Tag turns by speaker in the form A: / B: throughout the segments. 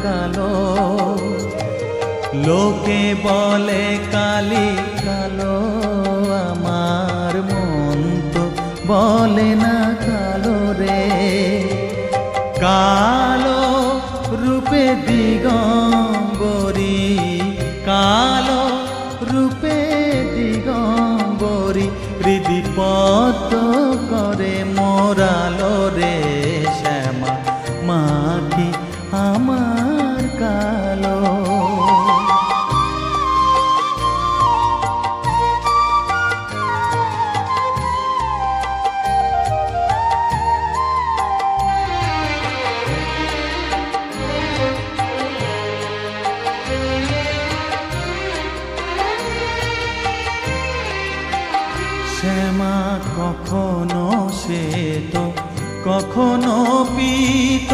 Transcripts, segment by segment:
A: কালো। লোকে বলে কালি কালো, আমার মন তো বলে না কালো রে। কালো রূপে দিগম্বরী, কালো রূপে দিগম্বরী, হৃদিপত করে মোরালো রে শ্যামা, মা কি আমার কালো। শ্যামা কখনো শ্বেত, কখনো পীত,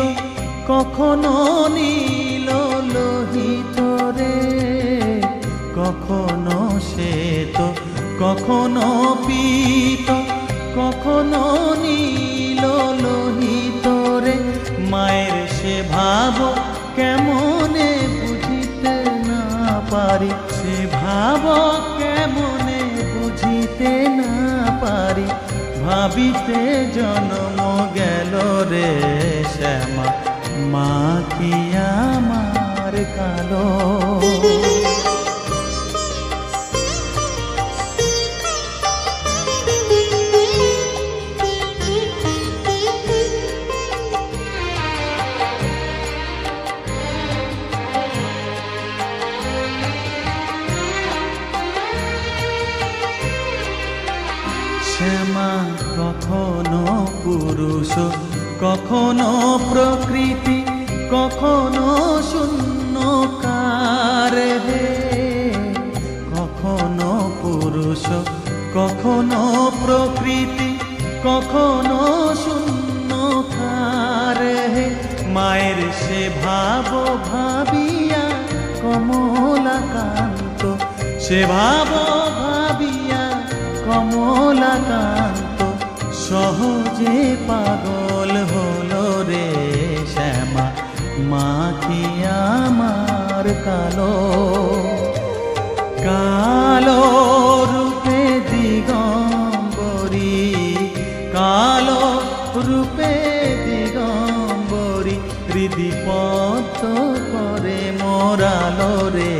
A: কখনো নীল লোহিত রে। কখনো শ্বেত, কখনো পীত, কখনো নীল লোহিত রে। মায়ের সে ভাব কেমনে বুঝিতে না পারি, সে ভাব কেমনে বুঝিতে না পারি, ভাবিতে জন্ম গেল রে শ্যামা, মা কি আমার কালো। শ্যামা কখনো পুরুষ, কখনো প্রকৃতি, কখনো শূন্যকার হে। কখনো পুরুষ, কখনো প্রকৃতি, কখনো শূন্যকার হে। মায়ের সে ভাব ভাবিয়া কমলাকান্ত, সে ভাব ভাবিয়া কমলাকান্ত, সহজে পাগল হলো রে শ্যামা, মা কি আমার কালো। কালো রূপে দিগম্বরী, কালো রূপে দিগম্বরী, হৃদিপত করে মোরালো রে